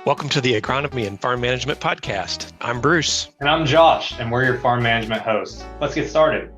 Welcome to the Agronomy and Farm Management Podcast. I'm Bruce. And I'm Josh, and we're your farm management hosts. Let's get started.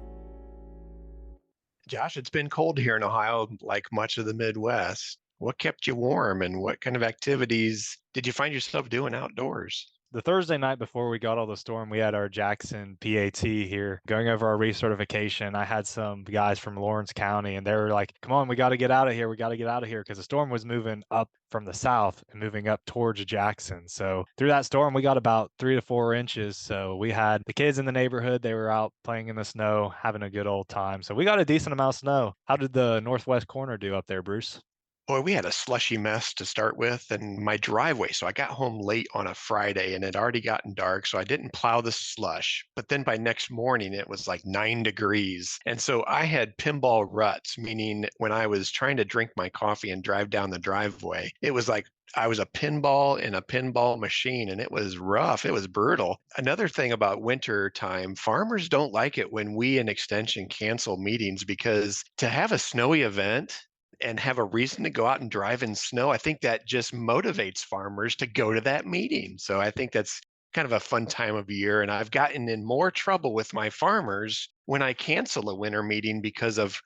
Josh, it's been cold here in Ohio, like much of the Midwest. What kept you warm and what kind of activities did you find yourself doing outdoors? The Thursday night before we got all the storm, we had our Jackson PAT here going over our recertification. I had some guys from Lawrence County, and they were like, come on, we got to get out of here. We got to get out of here because the storm was moving up from the south and moving up towards Jackson. So through that storm, we got about 3 to 4 inches. So we had the kids in the neighborhood. They were out playing in the snow, having a good old time. So we got a decent amount of snow. How did the northwest corner do up there, Bruce? Boy, we had a slushy mess to start with and my driveway. So I got home late on a Friday and it had already gotten dark. So I didn't plow the slush. But then by next morning, it was like 9 degrees. And so I had pinball ruts, meaning when I was trying to drink my coffee and drive down the driveway, it was like I was a pinball in a pinball machine and it was rough. It was brutal. Another thing about winter time, farmers don't like it when we in Extension cancel meetings because to have a snowy event and have a reason to go out and drive in snow, I think that just motivates farmers to go to that meeting. So I think that's kind of a fun time of year. And I've gotten in more trouble with my farmers when I cancel a winter meeting because of,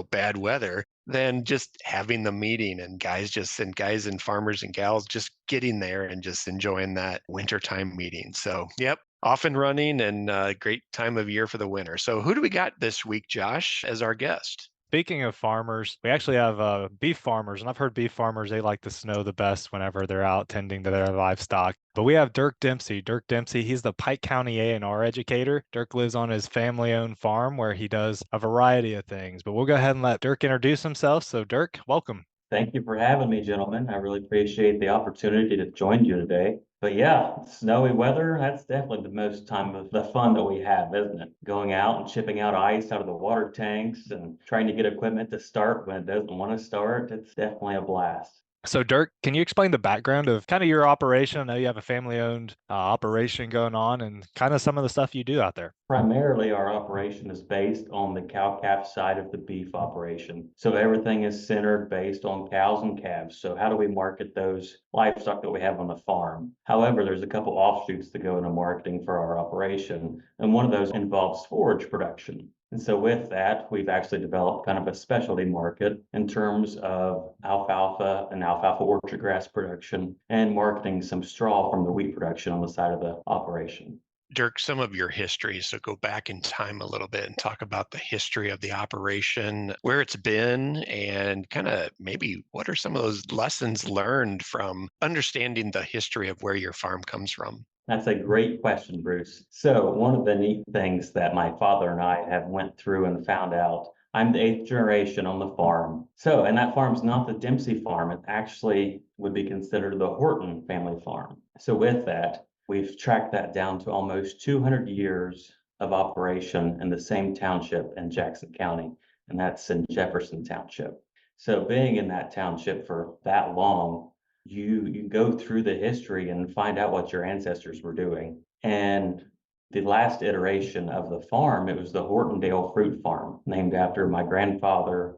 bad weather than just having the meeting and guys and farmers and gals just getting there and just enjoying that wintertime meeting. So, yep. Off and running and great time of year for the winter. So who do we got this week, Josh, as our guest? Speaking of farmers, we actually have beef farmers, and I've heard beef farmers, they like the snow the best whenever they're out tending to their livestock. But we have Dirk Dempsey. Dirk Dempsey, he's the Pike County A&R educator. Dirk lives on his family-owned farm where he does a variety of things. But we'll go ahead and let Dirk introduce himself. So Dirk, welcome. Thank you for having me, gentlemen. I really appreciate the opportunity to join you today. But yeah, snowy weather, that's definitely the most time of the fun that we have, isn't it? Going out and chipping out ice out of the water tanks and trying to get equipment to start when it doesn't want to start. It's definitely a blast. So Dirk, can you explain the background of kind of your operation? I know you have a family-owned operation going on and kind of some of the stuff you do out there. Primarily, our operation is based on the cow-calf side of the beef operation. So everything is centered based on cows and calves. So how do we market those livestock that we have on the farm? However, there's a couple offshoots that go into marketing for our operation, and one of those involves forage production. And so with that, we've actually developed kind of a specialty market in terms of alfalfa and alfalfa orchard grass production and marketing some straw from the wheat production on the side of the operation. Dirk, some of your history. So go back in time a little bit and talk about the history of the operation, where it's been, and kind of maybe what are some of those lessons learned from understanding the history of where your farm comes from? That's a great question, Bruce. So one of the neat things that my father and I have went through and found out, I'm the 8th generation on the farm. So, and that farm's not the Dempsey farm. It actually would be considered the Horton family farm. So with that, we've tracked that down to almost 200 years of operation in the same township in Jackson County, and that's in Jefferson Township. So being in that township for that long, you go through the history and find out what your ancestors were doing. And the last iteration of the farm, it was the Hortondale Fruit Farm, named after my grandfather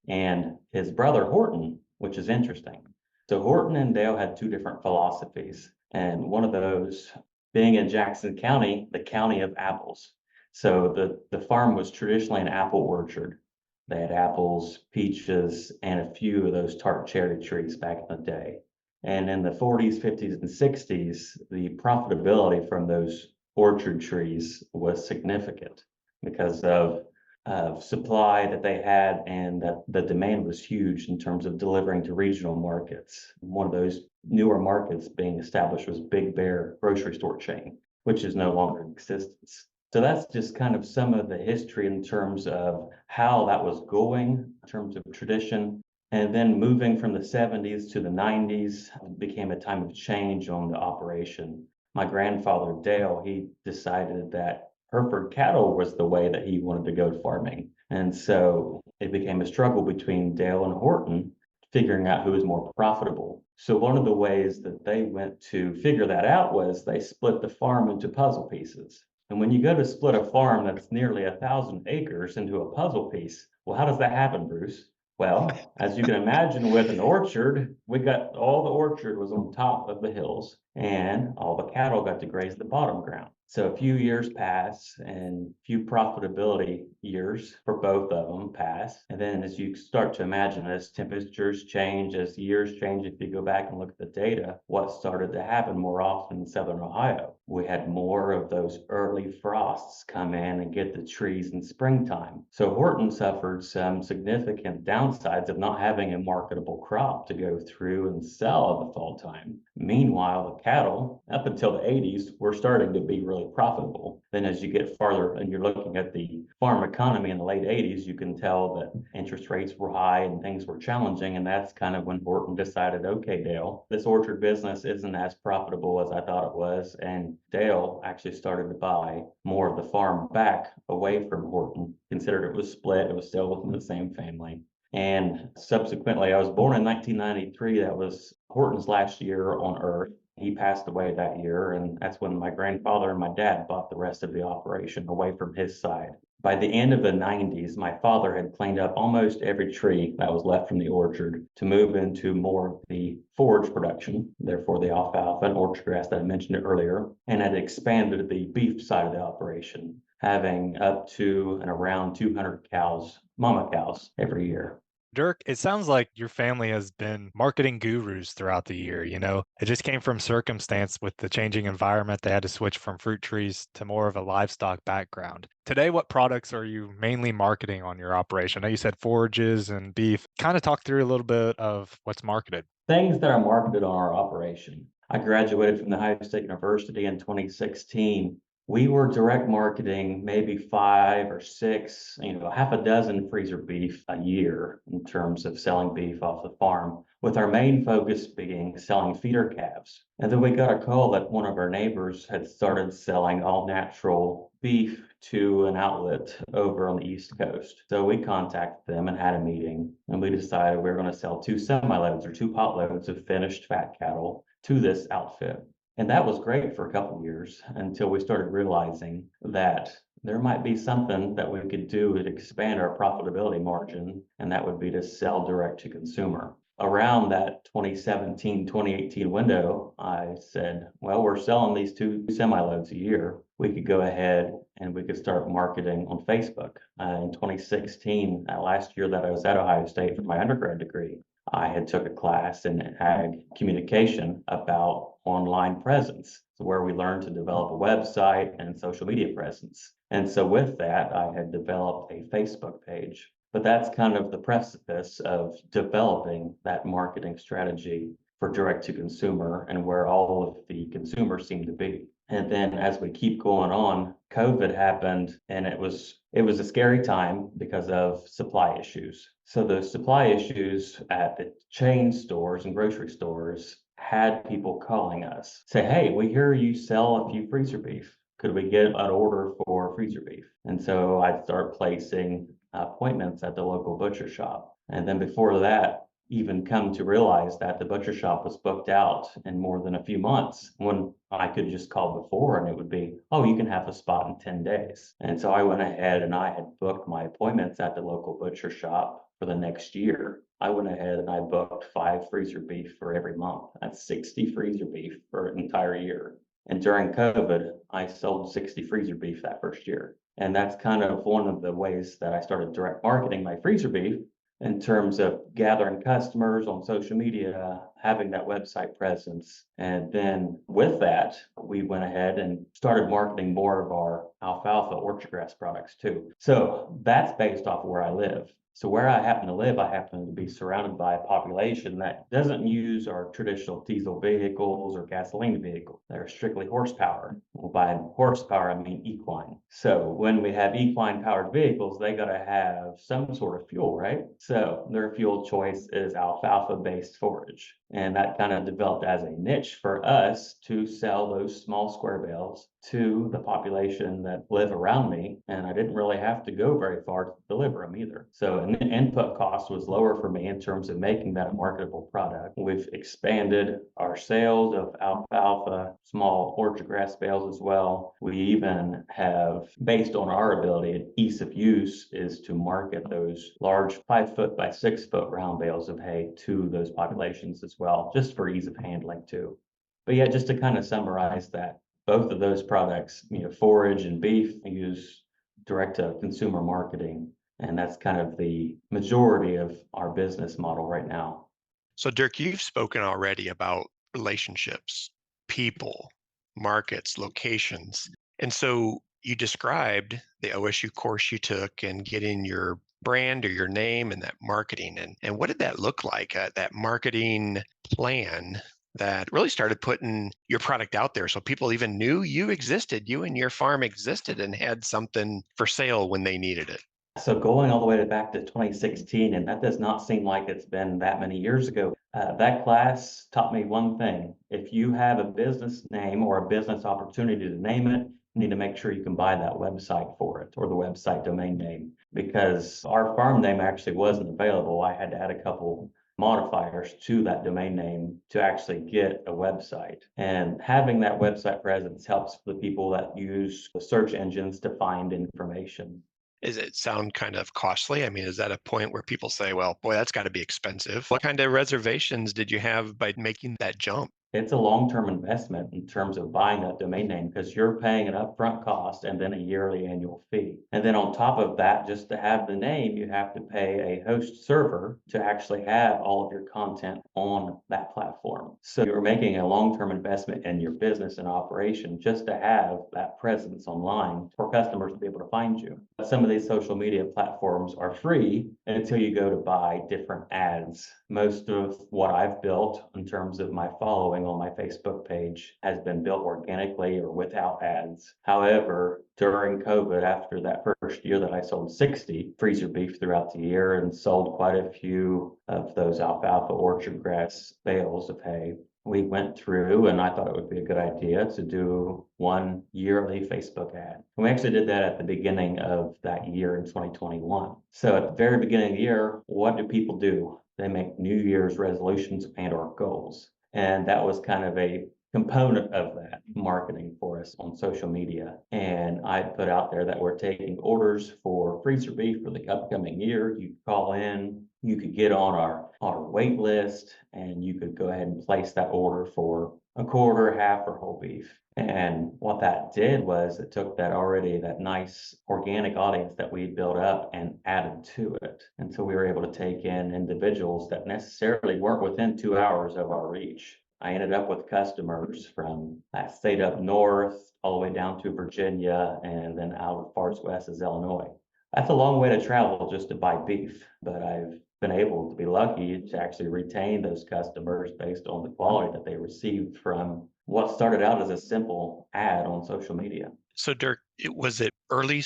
and his brother Horton, which is interesting. So Horton and Dale had two different philosophies, and one of those being in Jackson County, the county of apples. So the farm was traditionally an apple orchard. They had apples, peaches, and a few of those tart cherry trees back in the day. And in the 40s, 50s, and 60s, the profitability from those orchard trees was significant because of supply that they had, and that the demand was huge in terms of delivering to regional markets. One of those newer markets being established was Big Bear grocery store chain, which is no longer in existence. So that's just kind of some of the history in terms of how that was going in terms of tradition. And then moving from the 70s to the 90s became a time of change on the operation. My grandfather, Dale, he decided that Hereford cattle was the way that he wanted to go farming. And so it became a struggle between Dale and Horton, figuring out who was more profitable. So one of the ways that they went to figure that out was they split the farm into puzzle pieces. And when you go to split a farm that's nearly 1,000 acres into a puzzle piece, well, how does that happen, Bruce? Well, as you can imagine with an orchard, We got all the orchard was on top of the hills, and all the cattle got to graze the bottom ground. So a few years pass and few profitability years for both of them pass. And then as you start to imagine, as temperatures change, as years change, if you go back and look at the data, what started to happen more often in Southern Ohio? We had more of those early frosts come in and get the trees in springtime. So Horton suffered some significant downsides of not having a marketable crop to go through and sell in the fall time. Meanwhile, the cattle, up until the 80s, were starting to be really profitable. Then as you get farther and you're looking at the farm economy in the late 80s, you can tell that interest rates were high and things were challenging. And that's kind of when Horton decided, okay, Dale, this orchard business isn't as profitable as I thought it was. And Dale actually started to buy more of the farm back away from Horton. Considered it was split, it was still within the same family. And subsequently, I was born in 1993. That was Horton's last year on Earth. He passed away that year, and that's when my grandfather and my dad bought the rest of the operation away from his side. By the end of the 90s, my father had cleaned up almost every tree that was left from the orchard to move into more of the forage production, therefore the alfalfa and orchard grass that I mentioned earlier, and had expanded the beef side of the operation, having up to and around 200 cows, mama cows, every year. Dirk, it sounds like your family has been marketing gurus throughout the year. It just came from circumstance with the changing environment. They had to switch from fruit trees to more of a livestock background. Today, what products are you mainly marketing on your operation? I know you said forages and beef. Kind of talk through a little bit of what's marketed. Things that are marketed on our operation. I graduated from the Ohio State University in 2016. We were direct marketing maybe 5 or 6, half a dozen freezer beef a year in terms of selling beef off the farm, with our main focus being selling feeder calves. And then we got a call that one of our neighbors had started selling all natural beef to an outlet over on the East Coast. So we contacted them and had a meeting, and we decided we were going to sell 2 semi-loads or 2 potloads of finished fat cattle to this outfit. And that was great for a couple of years until we started realizing that there might be something that we could do to expand our profitability margin, and that would be to sell direct to consumer. Around that 2017, 2018 window, I said, well, we're selling these 2 semi-loads a year. We could go ahead and we could start marketing on Facebook. In 2016, last year that I was at Ohio State for my undergrad degree, I had took a class in ag communication about online presence, where we learned to develop a website and social media presence. And so with that, I had developed a Facebook page. But that's kind of the precipice of developing that marketing strategy for direct to consumer and where all of the consumers seem to be. And then as we keep going on, COVID happened, and it was a scary time because of supply issues. So the supply issues at the chain stores and grocery stores had people calling us, say, hey, we hear you sell a few freezer beef. Could we get an order for freezer beef? And so I'd start placing appointments at the local butcher shop. And then before that, even come to realize that the butcher shop was booked out in more than a few months, when I could just call before and it would be, oh, you can have a spot in 10 days. And so I went ahead and I had booked my appointments at the local butcher shop for the next year. I went ahead and I booked 5 freezer beef for every month. That's 60 freezer beef for an entire year. And during COVID, I sold 60 freezer beef that first year. And that's kind of one of the ways that I started direct marketing my freezer beef, in terms of gathering customers on social media, having that website presence. And then with that, we went ahead and started marketing more of our alfalfa orchard grass products too. So that's based off of where I live. So where I happen to live, I happen to be surrounded by a population that doesn't use our traditional diesel vehicles or gasoline vehicles. They're strictly horsepower. Well, by horsepower, I mean equine. So when we have equine powered vehicles, they got to have some sort of fuel, right? So their fuel choice is alfalfa based forage. And that kind of developed as a niche for us to sell those small square bales to the population that live around me, and I didn't really have to go very far to deliver them either. So an input cost was lower for me in terms of making that a marketable product. We've expanded our sales of alfalfa, small orchard grass bales as well. We even have, based on our ability and ease of use, is to market those large 5 foot by 6 foot round bales of hay to those populations as well, just for ease of handling too. But yeah, just to kind of summarize that, both of those products, forage and beef, use direct to consumer marketing. And that's kind of the majority of our business model right now. So, Dirk, you've spoken already about relationships, people, markets, locations. And so you described the OSU course you took and getting your brand or your name and that marketing. And what did that look like, that marketing plan that really started putting your product out there so people even knew you existed, you and your farm existed and had something for sale when they needed it? So going all the way back to 2016, and that does not seem like it's been that many years ago, that class taught me one thing. If you have a business name or a business opportunity to name it, you need to make sure you can buy that website for it, or the website domain name, because our farm name actually wasn't available. I had to add a couple modifiers to that domain name to actually get a website. And having that website presence helps the people that use the search engines to find information. Does it sound kind of costly? I mean, is that a point where people say, well, boy, that's got to be expensive? What kind of reservations did you have by making that jump? It's a long-term investment in terms of buying that domain name, because you're paying an upfront cost and then a yearly annual fee. And then on top of that, just to have the name, you have to pay a host server to actually have all of your content on that platform. So you're making a long-term investment in your business and operation just to have that presence online for customers to be able to find you. Some of these social media platforms are free until you go to buy different ads. Most of what I've built in terms of my following on my Facebook page has been built organically or without ads. However, during COVID, after that first year that I sold 60 freezer beef throughout the year and sold quite a few of those alfalfa orchard grass bales of hay, we went through and I thought it would be a good idea to do one yearly Facebook ad. And we actually did that at the beginning of that year in 2021. So at the very beginning of the year, what do people do? They make New Year's resolutions and or goals. And that was kind of a component of that marketing for us on social media. And I put out there that we're taking orders for freezer beef for the upcoming year. You call in, you could get on our wait list, and you could go ahead and place that order for a quarter, half, or whole beef. And what that did was it took that nice organic audience that we built up and added to it. And so we were able to take in individuals that necessarily weren't within 2 hours of our reach. I ended up with customers from that state up north, all the way down to Virginia, and then out as far west as Illinois. That's a long way to travel just to buy beef, but I've been able to be lucky to actually retain those customers based on the quality that they received from what started out as a simple ad on social media. So, Dirk, was it early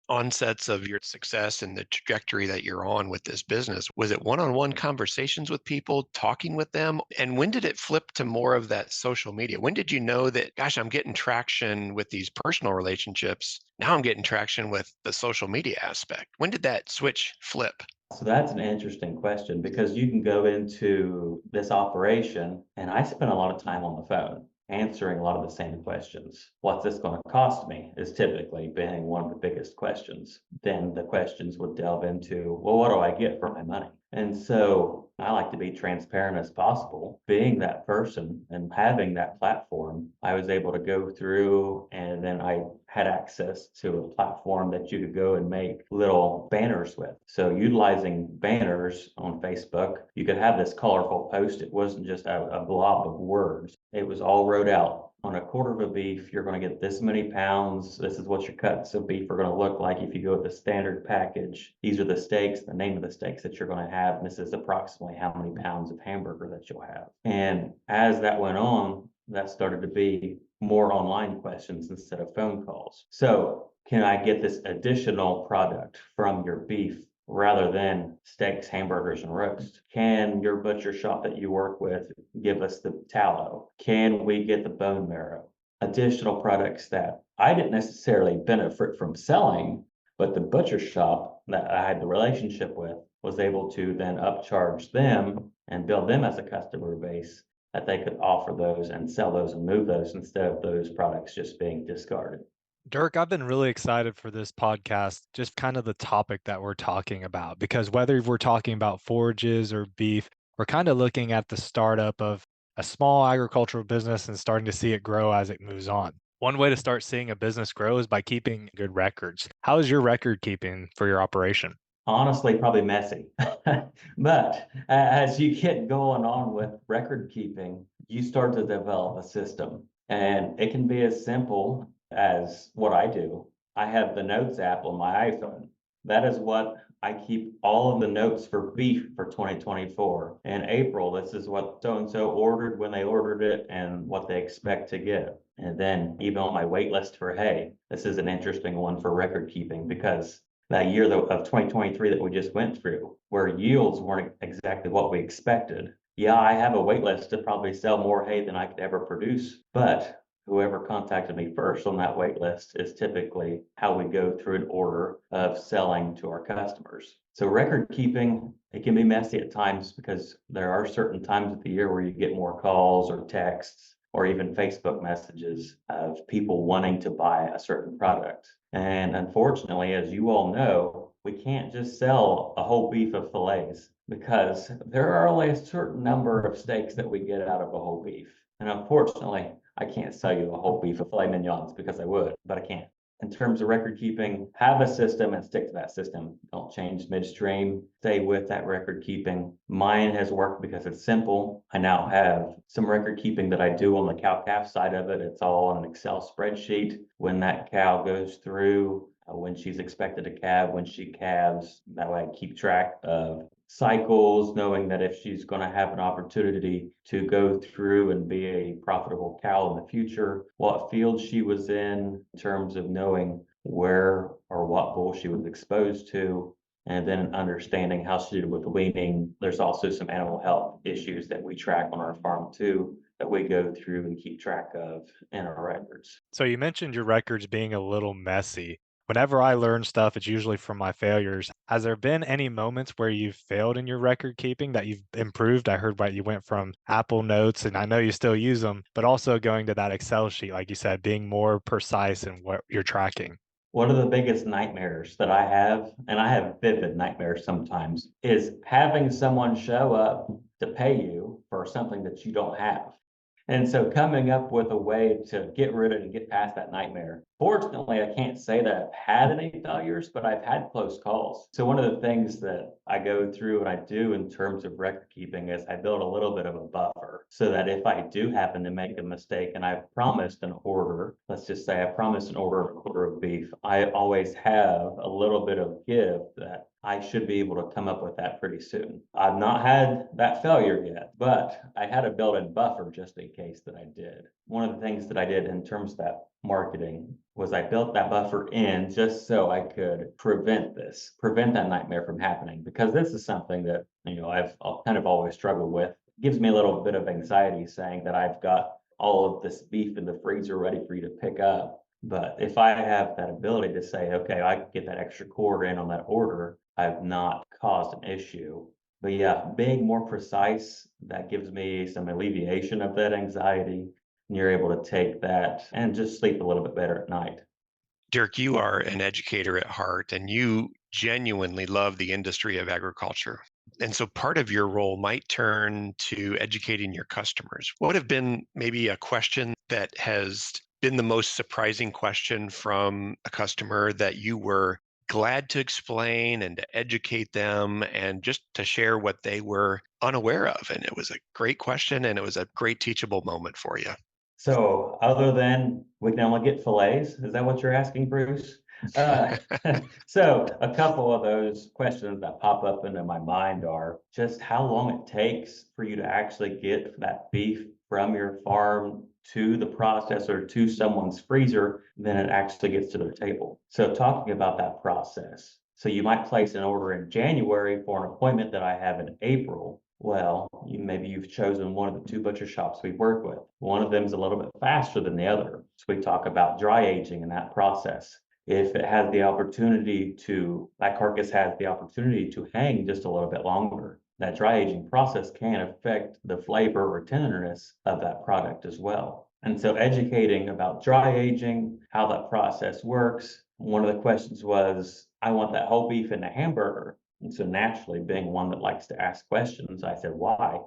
onsets of your success and the trajectory that you're on with this business? Was it one-on-one conversations with people, talking with them? And when did it flip to more of that social media? When did you know that, gosh, I'm getting traction with these personal relationships? Now I'm getting traction with the social media aspect. When did that switch flip? So that's an interesting question, because you can go into this operation, and I spent a lot of time on the phone answering a lot of the same questions. What's this going to cost me is typically being one of the biggest questions. Then the questions would delve into, well, what do I get for my money? And so I like to be transparent as possible. Being that person and having that platform, I was able to go through, and then I had access to a platform that you could go and make little banners with. So utilizing banners on Facebook, you could have this colorful post. It wasn't just a blob of words. It was all wrote out. On a quarter of a beef, you're going to get this many pounds. This is what your cuts of beef are going to look like if you go with the standard package. These are the steaks, the name of the steaks that you're going to have. And this is approximately how many pounds of hamburger that you'll have. And as that went on, that started to be more online questions instead of phone calls. So can I get this additional product from your beef rather than steaks, hamburgers, and roast? Can your butcher shop that you work with give us the tallow? Can we get the bone marrow? additional products that I didn't necessarily benefit from selling, but the butcher shop that I had the relationship with was able to then upcharge them and build them as a customer base that they could offer those and sell those and move those instead of those products just being discarded. Dirk, I've been really excited for this podcast, just kind of the topic that we're talking about, because whether we're talking about forages or beef, we're kind of looking at the startup of a small agricultural business and starting to see it grow as it moves on. One way to start seeing a business grow is by keeping good records. How is your record keeping for your operation? Honestly, probably messy. But as you get going on with record keeping, you start to develop a system. And it can be as simple as what I do. I have the Notes app on my iPhone. That is what I keep all of the notes for beef for 2024. In April, this is what so and so ordered when they ordered it and what they expect to get. And then even on my wait list for hay, this is an interesting one for record keeping because that year of 2023 that we just went through, where yields weren't exactly what we expected. Yeah, I have a wait list to probably sell more hay than I could ever produce, but whoever contacted me first on that wait list is typically how we go through an order of selling to our customers. So record keeping, it can be messy at times because there are certain times of the year where you get more calls or texts or even Facebook messages of people wanting to buy a certain product. And unfortunately, as you all know, we can't just sell a whole beef of fillets because there are only a certain number of steaks that we get out of a whole beef. And unfortunately, I can't sell you a whole beef of filet mignons because I would, but I can't. In terms of record keeping, have a system and stick to that system. Don't change midstream. Stay with that record keeping. Mine has worked because it's simple. I now have some record keeping that I do on the cow calf side of it. It's all on an Excel spreadsheet. When that cow goes through, when she's expected to calve, when she calves, that way I keep track of cycles, knowing that if she's going to have an opportunity to go through and be a profitable cow in the future, what field she was in terms of knowing where or what bull she was exposed to, and then understanding how she did with weaning. There's also some animal health issues that we track on our farm too, that we go through and keep track of in our records. So you mentioned your records being a little messy. Whenever I learn stuff, it's usually from my failures. Has there been any moments where you've failed in your record keeping that you've improved? I heard that you went from Apple Notes, and I know you still use them, but also going to that Excel sheet, like you said, being more precise in what you're tracking. One of the biggest nightmares that I have, and I have vivid nightmares sometimes, is having someone show up to pay you for something that you don't have. And so coming up with a way to get rid of and get past that nightmare. Fortunately, I can't say that I've had any failures, but I've had close calls. So one of the things that I go through and I do in terms of record keeping is I build a little bit of a buffer so that if I do happen to make a mistake and I've promised an order, let's just say I promised an order of a quarter of beef, I always have a little bit of give that I should be able to come up with that pretty soon. I've not had that failure yet, but I had a built-in buffer just in case that I did. One of the things that I did in terms of that marketing was I built that buffer in just so I could prevent that nightmare from happening, because this is something that, I've kind of always struggled with. It gives me a little bit of anxiety saying that I've got all of this beef in the freezer ready for you to pick up. But if I have that ability to say, okay, I can get that extra quarter in on that order, I've not caused an issue. But yeah, being more precise, that gives me some alleviation of that anxiety. And you're able to take that and just sleep a little bit better at night. Dirk, you are an educator at heart and you genuinely love the industry of agriculture. And so part of your role might turn to educating your customers. What have been maybe a question that has been the most surprising question from a customer that you were glad to explain and to educate them and just to share what they were unaware of? And it was a great question and it was a great teachable moment for you. So other than we can only get fillets, is that what you're asking, Bruce? Uh, so a couple of those questions that pop up into my mind are just how long it takes for you to actually get that beef from your farm to the processor to someone's freezer, then it actually gets to their table. So talking about that process. So you might place an order in January for an appointment that I have in April. Well, maybe you've chosen one of the two butcher shops we work with. One of them is a little bit faster than the other. So we talk about dry aging and that process. If it has the opportunity to, that carcass has the opportunity to hang just a little bit longer, that dry aging process can affect the flavor or tenderness of that product as well. And so educating about dry aging, how that process works. One of the questions was, I want that whole beef in the hamburger. And so naturally, being one that likes to ask questions, I said, why?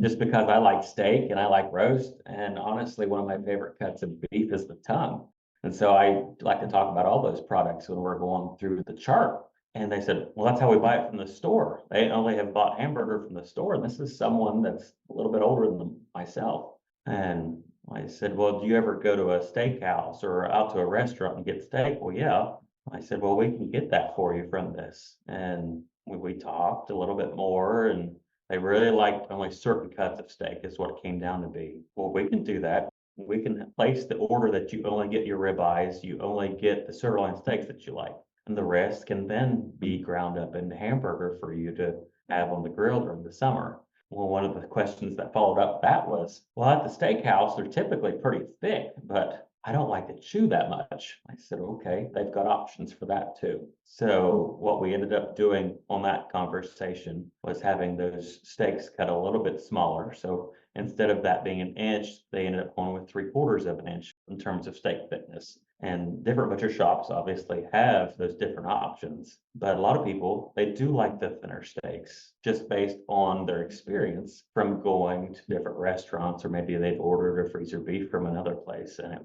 Just because I like steak and I like roast. And honestly, one of my favorite cuts of beef is the tongue. And so I like to talk about all those products when we're going through the chart. And they said, well, that's how we buy it from the store. They only have bought hamburger from the store. And this is someone that's a little bit older than myself. And I said, well, do you ever go to a steakhouse or out to a restaurant and get steak? Well, yeah. I said, well, we can get that for you from this. And we talked a little bit more, and they really liked only certain cuts of steak is what it came down to be. Well, we can do that. We can place the order that you only get your ribeyes, you only get the sirloin steaks that you like, and the rest can then be ground up into hamburger for you to have on the grill during the summer. Well, one of the questions that followed up that was, well, at the steakhouse, they're typically pretty thick, but I don't like to chew that much. I said, okay, they've got options for that too. So what we ended up doing on that conversation was having those steaks cut a little bit smaller. So instead of that being an inch, they ended up going with 3/4 of an inch in terms of steak thickness. And different butcher shops obviously have those different options. But a lot of people, they do like the thinner steaks just based on their experience from going to different restaurants, or maybe they've ordered a freezer beef from another place and it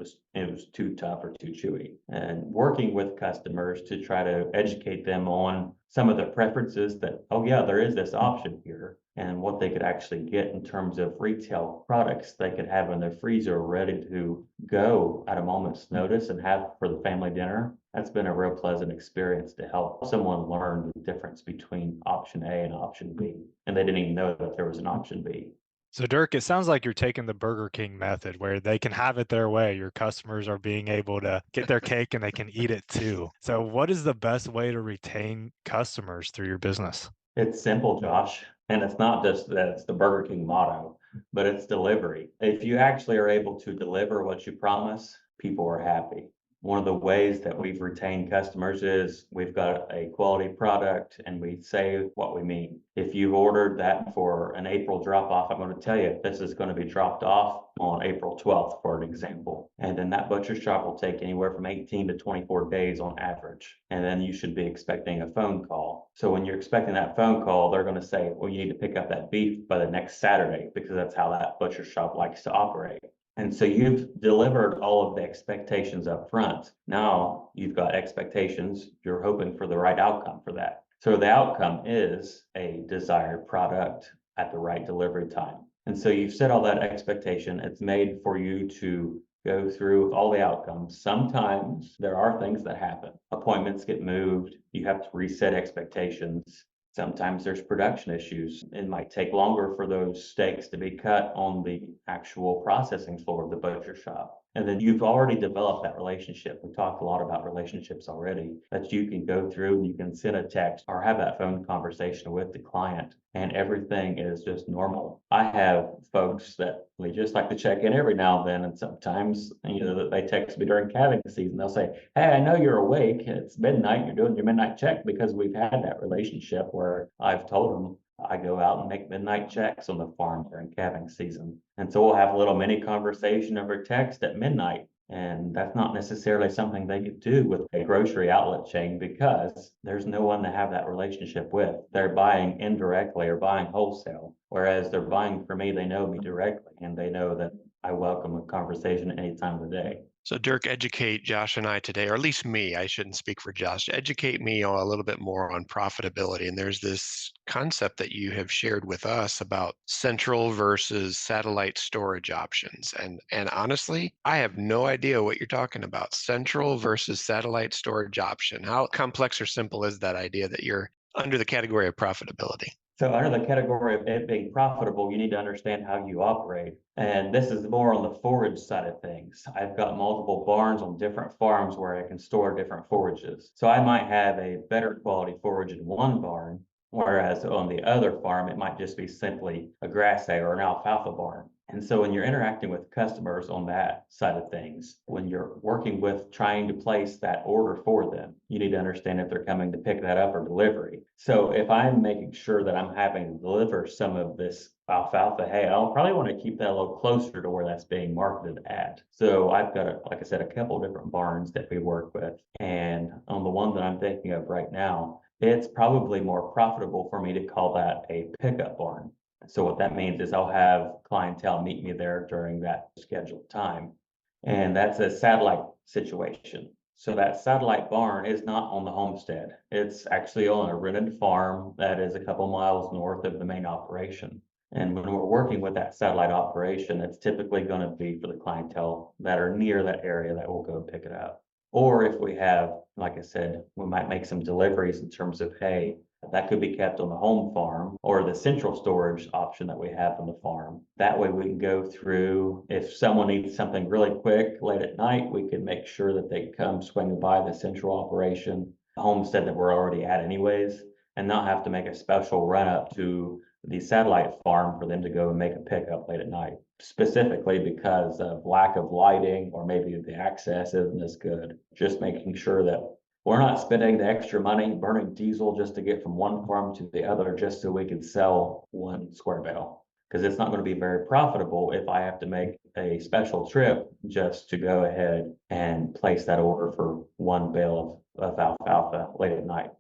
was too tough or too chewy. And working with customers to try to educate them on some of the preferences that, oh yeah, there is this option here, and what they could actually get in terms of retail products they could have in their freezer ready to go at a moment's notice and have for the family dinner. That's been a real pleasant experience to help someone learn the difference between option A and option B. And they didn't even know that there was an option B. So, Dirk, it sounds like you're taking the Burger King method where they can have it their way. Your customers are being able to get their cake and they can eat it too. So, what is the best way to retain customers through your business? It's simple, Josh. And it's not just that it's the Burger King motto, but it's delivery. If you actually are able to deliver what you promise, people are happy. One of the ways that we've retained customers is we've got a quality product and we say what we mean. If you've ordered that for an April drop off, I'm going to tell you this is going to be dropped off on April 12th, for an example. And then that butcher shop will take anywhere from 18 to 24 days on average. And then you should be expecting a phone call. So when you're expecting that phone call, they're going to say, well, you need to pick up that beef by the next Saturday, because that's how that butcher shop likes to operate. And so you've delivered all of the expectations up front. Now you've got expectations. You're hoping for the right outcome for that. So the outcome is a desired product at the right delivery time. And so you've set all that expectation. It's made for you to go through all the outcomes. Sometimes there are things that happen. Appointments get moved. You have to reset expectations. Sometimes there's production issues. It might take longer for those steaks to be cut on the actual processing floor of the butcher shop. And then you've already developed that relationship. We talked a lot about relationships already, that you can go through and you can send a text or have that phone conversation with the client, and everything is just normal. I have folks that we just like to check in every now and then, and sometimes, they text me during calving season. They'll say, hey, I know you're awake. It's midnight. You're doing your midnight check, because we've had that relationship where I've told them I go out and make midnight checks on the farm during calving season. And so we'll have a little mini conversation over text at midnight. And that's not necessarily something they could do with a grocery outlet chain, because there's no one to have that relationship with. They're buying indirectly or buying wholesale, whereas they're buying from me, they know me directly, and they know that I welcome a conversation any time of the day. So, Dirk, educate Josh and I today, or at least me, I shouldn't speak for Josh, educate me a little bit more on profitability. And there's this concept that you have shared with us about central versus satellite storage options. And honestly, I have no idea what you're talking about. Central versus satellite storage option. How complex or simple is that idea that you're under the category of profitability? So under the category of it being profitable, you need to understand how you operate. And this is more on the forage side of things. I've got multiple barns on different farms where I can store different forages. So I might have a better quality forage in one barn. Whereas on the other farm, it might just be simply a grass hay or an alfalfa barn. And so when you're interacting with customers on that side of things, when you're working with trying to place that order for them, you need to understand if they're coming to pick that up or delivery. So if I'm making sure that I'm having to deliver some of this alfalfa hay, I'll probably want to keep that a little closer to where that's being marketed at. So I've got, like I said, a couple different barns that we work with. And on the one that I'm thinking of right now, it's probably more profitable for me to call that a pickup barn. So what that means is I'll have clientele meet me there during that scheduled time. And that's a satellite situation. So that satellite barn is not on the homestead. It's actually on a rented farm that is a couple miles north of the main operation. And when we're working with that satellite operation, it's typically going to be for the clientele that are near that area that will go pick it up. Or if we have, like I said, we might make some deliveries in terms of hay that could be kept on the home farm or the central storage option that we have on the farm. That way we can go through, if someone needs something really quick late at night, we can make sure that they come swing by the central operation, the homestead that we're already at anyways, and not have to make a special run up to the satellite farm for them to go and make a pickup late at night, specifically because of lack of lighting or maybe the access isn't as good. Just making sure that we're not spending the extra money burning diesel just to get from one farm to the other just so we can sell one square bale. Because it's not going to be very profitable if I have to make a special trip just to go ahead and place that order for one bale of alfalfa late at night.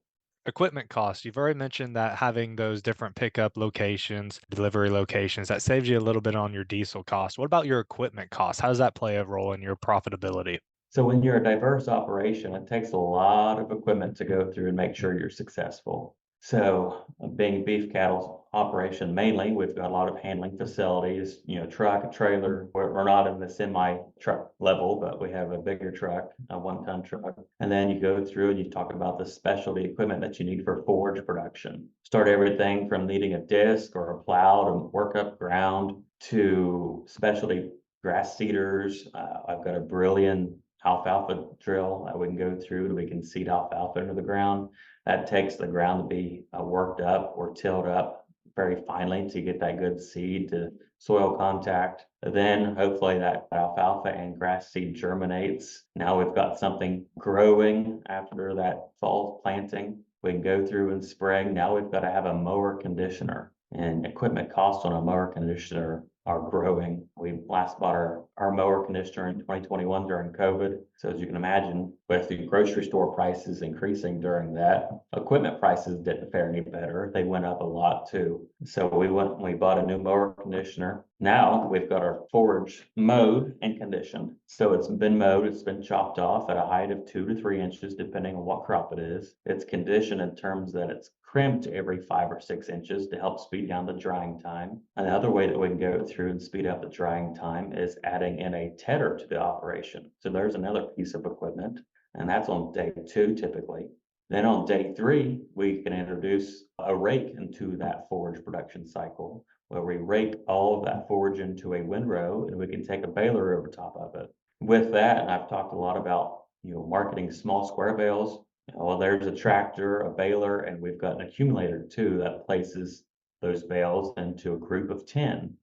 Equipment costs. You've already mentioned that having those different pickup locations, delivery locations, that saves you a little bit on your diesel cost. What about your equipment costs? How does that play a role in your profitability? So when you're a diverse operation, it takes a lot of equipment to go through and make sure you're successful. So being beef cattle operation mainly, we've got a lot of handling facilities, truck, trailer. We're not in the semi truck level, but we have a bigger truck, a 1-ton truck. And then you go through and you talk about the specialty equipment that you need for forage production. Start everything from needing a disc or a plow to work up ground to specialty grass seeders. I've got a brilliant alfalfa drill that we can go through, we can seed alfalfa into the ground. That takes the ground to be worked up or tilled up very finely to get that good seed to soil contact. Then hopefully that alfalfa and grass seed germinates. Now we've got something growing after that fall planting. We can go through in spring. Now we've got to have a mower conditioner, and equipment costs on a mower conditioner are growing. We last bought our mower conditioner in 2021 during COVID. So as you can imagine, with the grocery store prices increasing during that, equipment prices didn't fare any better. They went up a lot too. So we went and we bought a new mower conditioner. Now we've got our forage mowed and conditioned. So it's been mowed, it's been chopped off at a height of 2 to 3 inches, depending on what crop it is. It's conditioned in terms that it's crimped every 5 or 6 inches to help speed down the drying time. Another way that we can go through and speed up the drying time is adding in a tedder to the operation. So there's another piece of equipment, and that's on day 2 typically. Then on day 3, we can introduce a rake into that forage production cycle, where we rake all of that forage into a windrow and we can take a baler over top of it. With that, and I've talked a lot about marketing small square bales. Well, there's a tractor, a baler, and we've got an accumulator too that places those bales into a group of 10.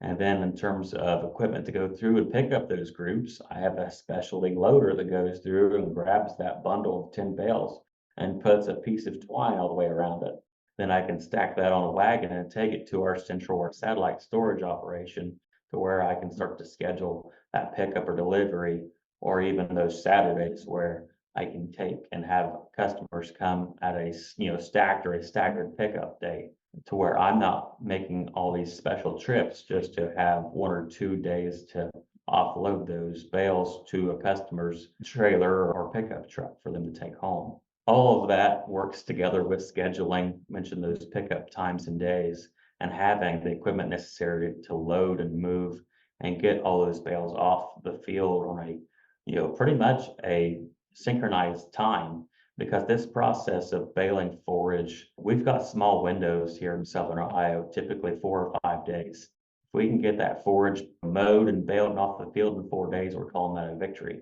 And then in terms of equipment to go through and pick up those groups, I have a specialty loader that goes through and grabs that bundle of 10 bales and puts a piece of twine all the way around it. Then I can stack that on a wagon and take it to our central or satellite storage operation to where I can start to schedule that pickup or delivery, or even those Saturdays where I can take and have customers come at a stacked or a staggered pickup day, to where I'm not making all these special trips just to have 1 or 2 days to offload those bales to a customer's trailer or pickup truck for them to take home. All of that works together with scheduling, mentioned those pickup times and days, and having the equipment necessary to load and move and get all those bales off the field on a, pretty much a synchronized time, because this process of baling forage, we've got small windows here in Southern Ohio, typically 4 or 5 days. If we can get that forage mowed and baled off the field in 4 days, we're calling that a victory.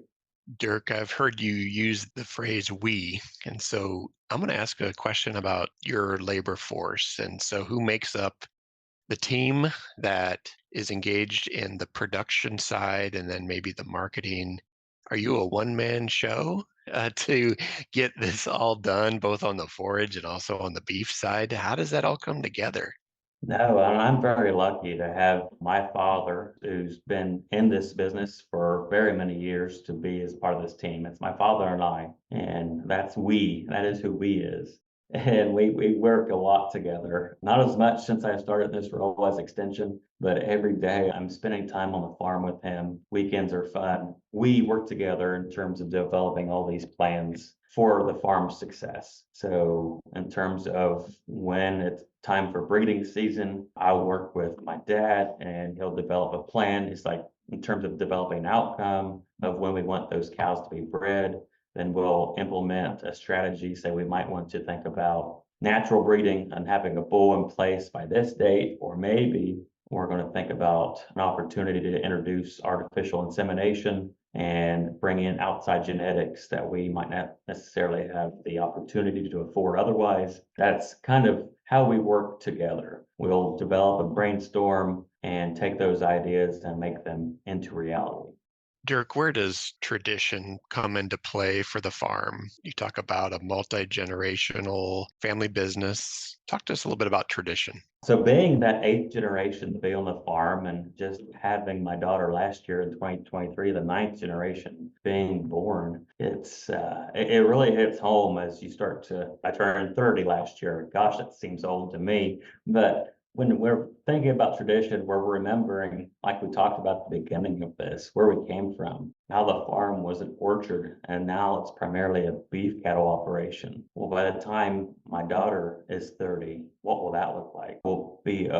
Dirk, I've heard you use the phrase we, and so I'm going to ask a question about your labor force. And so, who makes up the team that is engaged in the production side and then maybe the marketing? Are you a one-man show to get this all done, both on the forage and also on the beef side? How does that all come together? No, and I'm very lucky to have my father, who's been in this business for very many years, to be as part of this team. It's my father and I, and that's we. That is who we is. And we work a lot together. Not as much since I started this role as extension, but every day I'm spending time on the farm with him. Weekends are fun. We work together in terms of developing all these plans for the farm's success. So in terms of when it's time for breeding season, I'll work with my dad and he'll develop a plan. It's like in terms of developing an outcome of when we want those cows to be bred, then we'll implement a strategy. Say we might want to think about natural breeding and having a bull in place by this date, or maybe we're going to think about an opportunity to introduce artificial insemination and bring in outside genetics that we might not necessarily have the opportunity to afford otherwise. That's kind of how we work together. We'll develop a brainstorm and take those ideas and make them into reality. Dirk, where does tradition come into play for the farm? You talk about a multi-generational family business. Talk to us a little bit about tradition. So being that eighth generation to be on the farm and just having my daughter last year in 2023, the ninth generation being born, it really hits home as you start to, I turned 30 last year. Gosh, that seems old to me. But when we're thinking about tradition, we're remembering, like we talked about at the beginning of this, where we came from, how the farm was an orchard, and now it's primarily a beef cattle operation. Well, by the time my daughter is 30, what will that look like? We'll be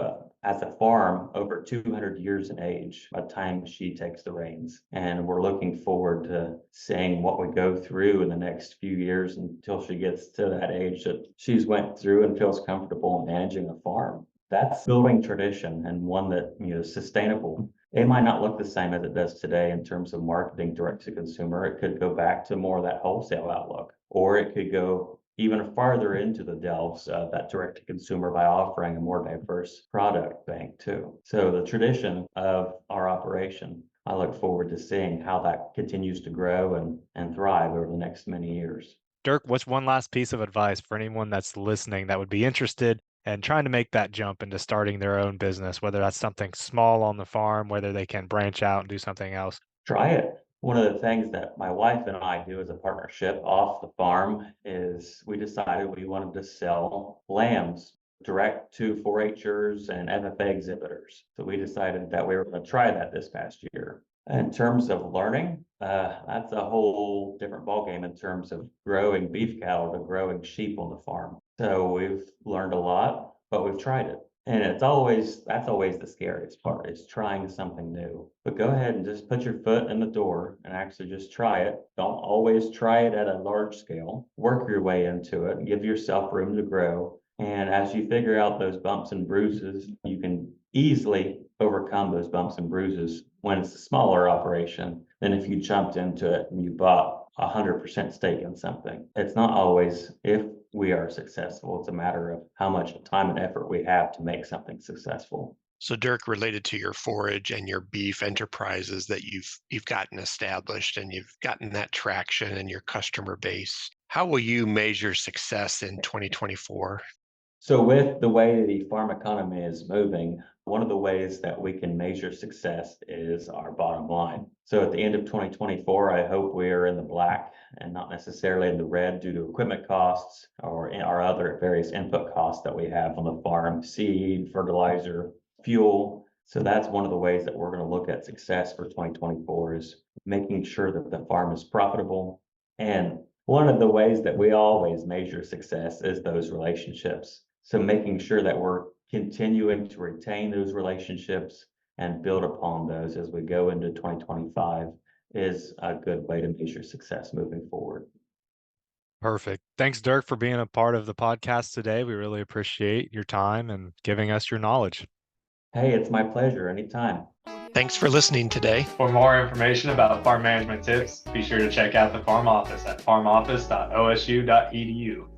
as a farm over 200 years in age by the time she takes the reins. And we're looking forward to seeing what we go through in the next few years until she gets to that age that she's went through and feels comfortable managing a farm. That's building tradition, and one that is sustainable. It might not look the same as it does today in terms of marketing direct to consumer. It could go back to more of that wholesale outlook, or it could go even farther into the delves of that direct to consumer by offering a more diverse product bank too. So the tradition of our operation, I look forward to seeing how that continues to grow and thrive over the next many years. Dirk, what's one last piece of advice for anyone that's listening that would be interested and trying to make that jump into starting their own business, whether that's something small on the farm, whether they can branch out and do something else? Try it. One of the things that my wife and I do as a partnership off the farm is we decided we wanted to sell lambs direct to 4-Hers and FFA exhibitors. So we decided that we were going to try that this past year. In terms of learning, that's a whole different ballgame in terms of growing beef cattle to growing sheep on the farm. So we've learned a lot, but we've tried it. And that's always the scariest part, is trying something new. But go ahead and just put your foot in the door and actually just try it. Don't always try it at a large scale. Work your way into it and give yourself room to grow. And as you figure out those bumps and bruises, you can easily overcome those bumps and bruises when it's a smaller operation than if you jumped into it and you bought 100% stake in something. It's not always if we are successful. It's a matter of how much time and effort we have to make something successful. So Dirk, related to your forage and your beef enterprises that you've gotten established and you've gotten that traction in your customer base, how will you measure success in 2024? So with the way the farm economy is moving, one of the ways that we can measure success is our bottom line. So at the end of 2024, I hope we're in the black and not necessarily in the red due to equipment costs or our other various input costs that we have on the farm, seed, fertilizer, fuel. So that's one of the ways that we're going to look at success for 2024 is making sure that the farm is profitable. And one of the ways that we always measure success is those relationships. So making sure that we're continuing to retain those relationships and build upon those as we go into 2025 is a good way to measure success moving forward. Perfect. Thanks, Dirk, for being a part of the podcast today. We really appreciate your time and giving us your knowledge. Hey, it's my pleasure anytime. Thanks for listening today. For more information about farm management tips, be sure to check out the Farm Office at farmoffice.osu.edu.